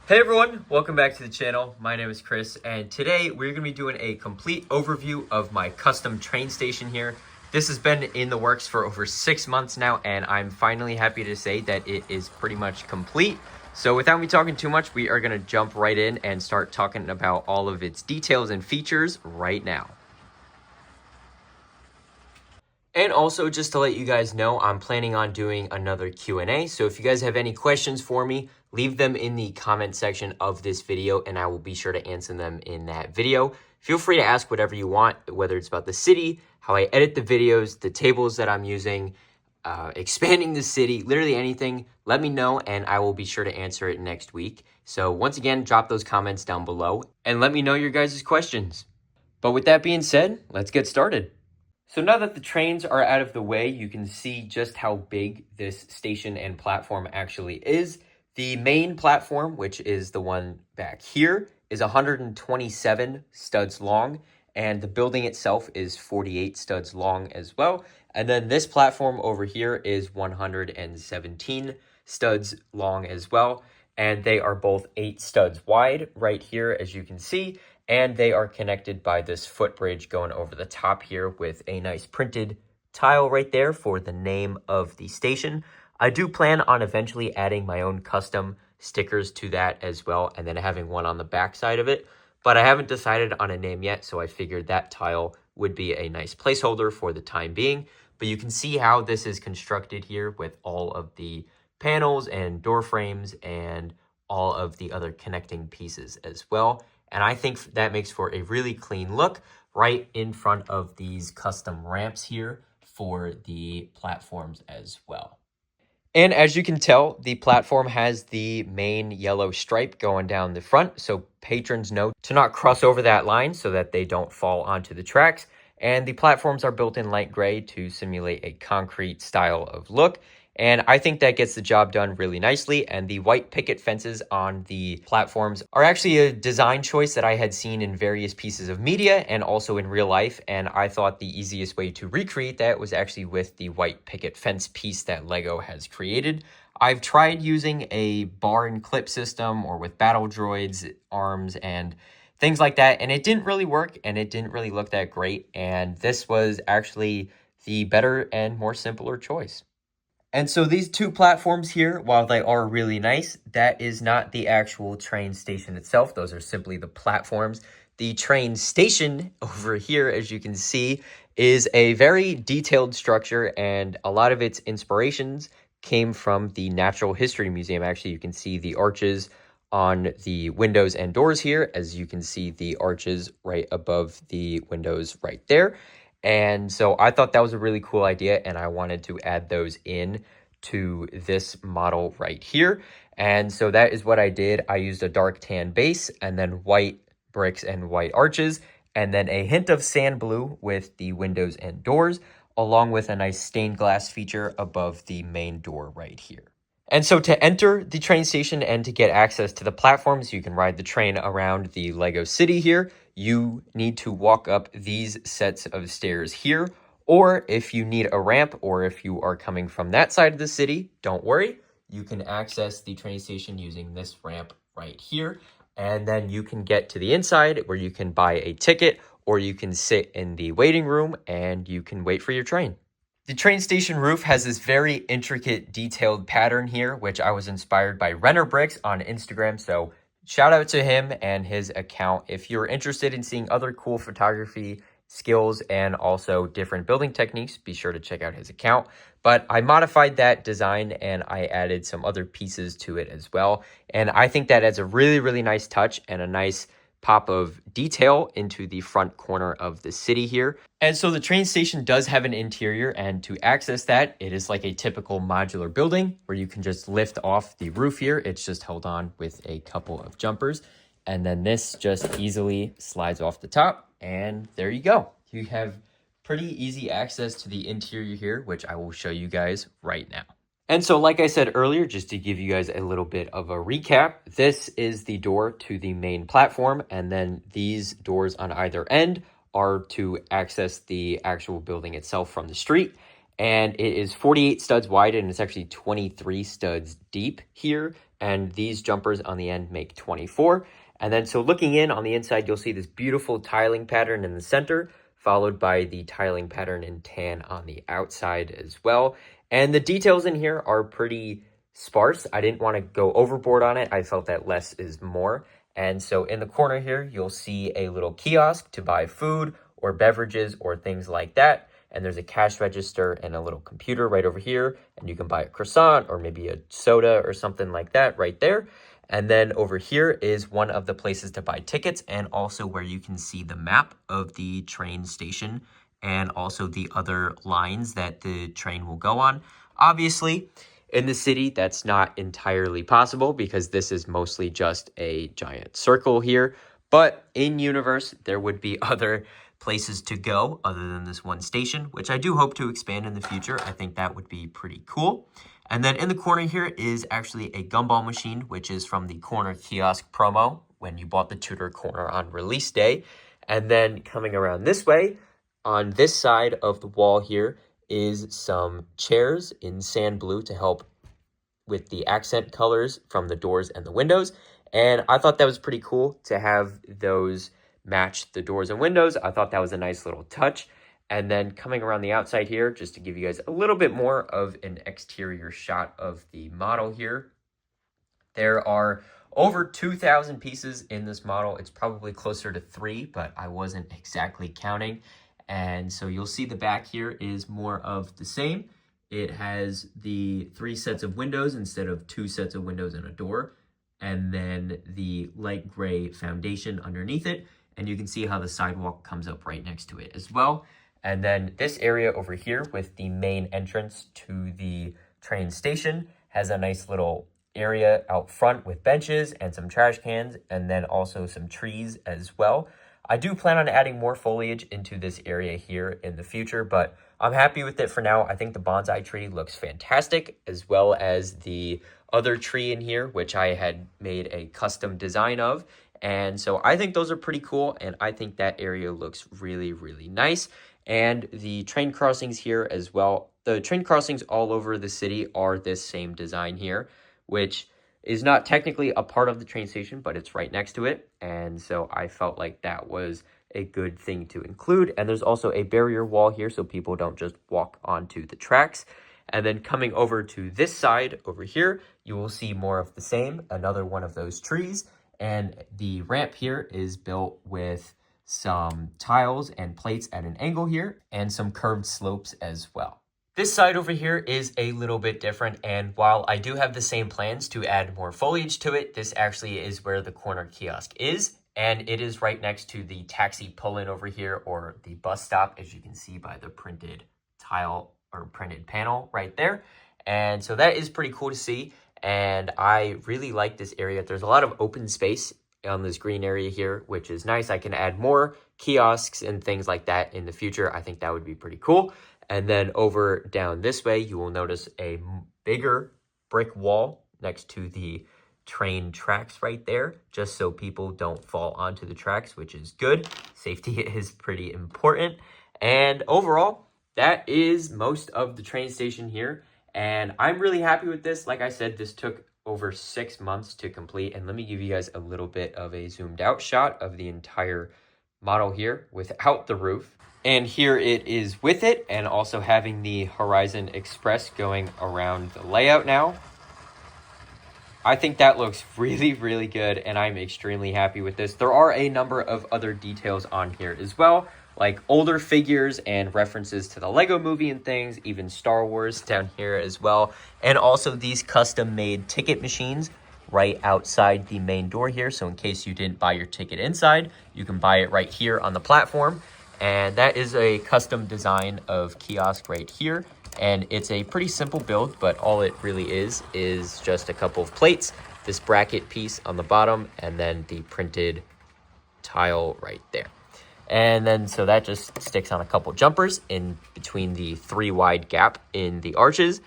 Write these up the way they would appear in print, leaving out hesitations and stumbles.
Hey everyone, welcome back to the channel. My name is Chris, and today we're going to be doing a complete overview of my custom train station here. This has been in the works for over 6 months now, and I'm finally happy to say that it is pretty much complete. So without me talking too much, we are going to jump right in and start talking about all of its details and features right now. And also, just to let you guys know, I'm planning on doing another Q&A. So if you guys have any questions for me, leave them in the comment section of this video, and I will be sure to answer them in that video. Feel free to ask whatever you want, whether it's about the city, how I edit the videos, the tables that I'm using, expanding the city, literally anything. Let me know, and I will be sure to answer it next week. So once again, drop those comments down below, and let me know your guys' questions. But with that being said, let's get started. So now that the trains are out of the way, you can see just how big this station and platform actually is. The main platform, which is the one back here, is 127 studs long, and the building itself is 48 studs long as well. And then this platform over here is 117 studs long as well, and they are both 8 studs wide right here, as you can see. And they are connected by this footbridge going over the top here with a nice printed tile right there for the name of the station. I do plan on eventually adding my own custom stickers to that as well, and then having one on the back side of it. But I haven't decided on a name yet, so I figured that tile would be a nice placeholder for the time being. But you can see how this is constructed here with all of the panels and door frames and all of the other connecting pieces as well. And I think that makes for a really clean look right in front of these custom ramps here for the platforms as well. And as you can tell, the platform has the main yellow stripe going down the front, so patrons know to not cross over that line so that they don't fall onto the tracks. And the platforms are built in light gray to simulate a concrete style of look. And I think that gets the job done really nicely. And the white picket fences on the platforms are actually a design choice that I had seen in various pieces of media and also in real life. And I thought the easiest way to recreate that was actually with the white picket fence piece that Lego has created. I've tried using a bar and clip system or with battle droids, arms, and things like that. And it didn't really work and it didn't really look that great. And this was actually the better and more simpler choice. And so these two platforms here, while they are really nice, that is not the actual train station itself. Those are simply the platforms. The train station over here, as you can see, is a very detailed structure, and a lot of its inspirations came from the Natural History Museum. Actually, you can see the arches on the windows and doors here, as you can see the arches right above the windows right there. And so I thought that was a really cool idea, and I wanted to add those in to this model right here. And so that is what I did. I used a dark tan base and then white bricks and white arches, and then a hint of sand blue with the windows and doors, along with a nice stained glass feature above the main door right here. And so to enter the train station and to get access to the platforms, you can ride the train around the Lego City here. You need to walk up these sets of stairs here. Or if you need a ramp, or if you are coming from that side of the city, don't worry. You can access the train station using this ramp right here. And then you can get to the inside where you can buy a ticket, or you can sit in the waiting room and you can wait for your train. The train station roof has this very intricate, detailed pattern here, which I was inspired by ChrisBricks on Instagram. So shout out to him and his account. If you're interested in seeing other cool photography skills and also different building techniques, be sure to check out his account. But I modified that design and I added some other pieces to it as well. And I think that adds a really, really nice touch and a nice pop of detail into the front corner of the city here. And so the train station does have an interior, and to access that, it is like a typical modular building where you can just lift off the roof here. It's just held on with a couple of jumpers, and then this just easily slides off the top, and there you go. You have pretty easy access to the interior here, which I will show you guys right now. And so like I said earlier, just to give you guys a little bit of a recap, this is the door to the main platform, and then these doors on either end are to access the actual building itself from the street. And it is 48 studs wide, and it's actually 23 studs deep here, and these jumpers on the end make 24. And then so looking in on the inside, you'll see this beautiful tiling pattern in the center, followed by the tiling pattern in tan on the outside as well. And the details in here are pretty sparse. I didn't want to go overboard on it. I felt that less is more. And so in the corner here, you'll see a little kiosk to buy food or beverages or things like that. And there's a cash register and a little computer right over here. And you can buy a croissant or maybe a soda or something like that right there. And then over here is one of the places to buy tickets, and also where you can see the map of the train station and also the other lines that the train will go on. Obviously, in the city, that's not entirely possible because this is mostly just a giant circle here. But in universe, there would be other places to go other than this one station, which I do hope to expand in the future. I think that would be pretty cool. And then in the corner here is actually a gumball machine, which is from the corner kiosk promo when you bought the Tudor corner on release day. And then coming around this way, on this side of the wall here is some chairs in sand blue to help with the accent colors from the doors and the windows. And I thought that was pretty cool to have those match the doors and windows. I thought that was a nice little touch. And then coming around the outside here, just to give you guys a little bit more of an exterior shot of the model here. There are over 2,000 pieces in this model. It's probably closer to 3, but I wasn't exactly counting. And so you'll see the back here is more of the same. It has the 3 sets of windows instead of 2 sets of windows and a door. And then the light gray foundation underneath it. And you can see how the sidewalk comes up right next to it as well. And then this area over here with the main entrance to the train station has a nice little area out front with benches and some trash cans, and then also some trees as well. I do plan on adding more foliage into this area here in the future, but I'm happy with it for now. I think the bonsai tree looks fantastic, as well as the other tree in here, which I had made a custom design of. And so I think those are pretty cool, and I think that area looks really, really nice. And the train crossings here as well. The train crossings all over the city are this same design here, which is not technically a part of the train station, but it's right next to it. And so I felt like that was a good thing to include. And there's also a barrier wall here so people don't just walk onto the tracks. And then coming over to this side over here, you will see more of the same, another one of those trees. And the ramp here is built with some tiles and plates at an angle here, and some curved slopes as well. This side over here is a little bit different, and while I do have the same plans to add more foliage to it, this actually is where the corner kiosk is, and it is right next to the taxi pull-in over here, or the bus stop, as you can see by the printed tile or printed panel right there. And so that is pretty cool to see, and I really like this area. There's a lot of open space on this green area here, which is nice. I can add more kiosks and things like that in the future. I think that would be pretty cool. And then over down this way, you will notice a bigger brick wall next to the train tracks right there, just so people don't fall onto the tracks, which is good. Safety is pretty important. And overall, that is most of the train station here. And I'm really happy with this. Like I said, this took over 6 months to complete. And let me give you guys a little bit of a zoomed out shot of the entire model here without the roof. And here it is with it, and also having the Horizon Express going around the layout now. I think that looks really, really good, and I'm extremely happy with this. There are a number of other details on here as well, like older figures and references to the Lego movie and things, even Star Wars down here as well. And also these custom-made ticket machines right outside the main door here. So in case you didn't buy your ticket inside, you can buy it right here on the platform. And that is a custom design of kiosk right here. And it's a pretty simple build, but all it really is just a couple of plates, this bracket piece on the bottom, and then the printed tile right there. And then so that just sticks on a couple jumpers in between the 3 wide gap in the arches.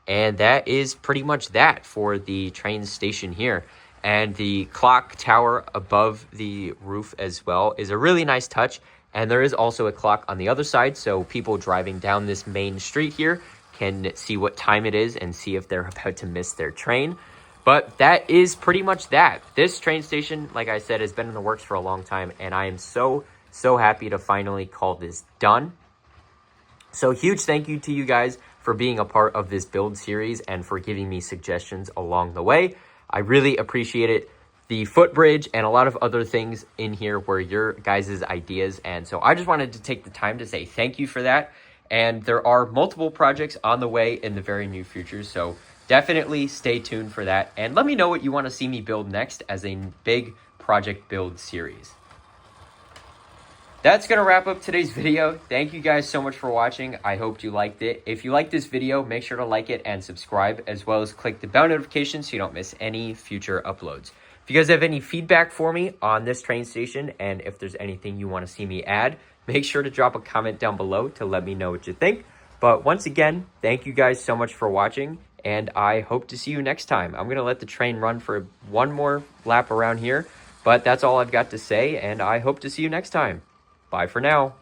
And that is pretty much that for the train station here. And the clock tower above the roof as well is a really nice touch. And there is also a clock on the other side, so people driving down this main street here can see what time it is and see if they're about to miss their train. But that is pretty much that. This train station, like I said, has been in the works for a long time, and I am so happy to finally call this done. So huge thank you to you guys for being a part of this build series and for giving me suggestions along the way. I really appreciate it. The footbridge and a lot of other things in here were your guys' ideas, and so I just wanted to take the time to say thank you for that. And there are multiple projects on the way in the very near future, so definitely stay tuned for that. And let me know what you want to see me build next as a big project build series. That's going to wrap up today's video. Thank you guys so much for watching. I hope you liked it. If you liked this video, make sure to like it and subscribe, as well as click the bell notification so you don't miss any future uploads. If you guys have any feedback for me on this train station, and if there's anything you want to see me add, make sure to drop a comment down below to let me know what you think. But once again, thank you guys so much for watching, and I hope to see you next time. I'm going to let the train run for one more lap around here, but that's all I've got to say, and I hope to see you next time. Bye for now.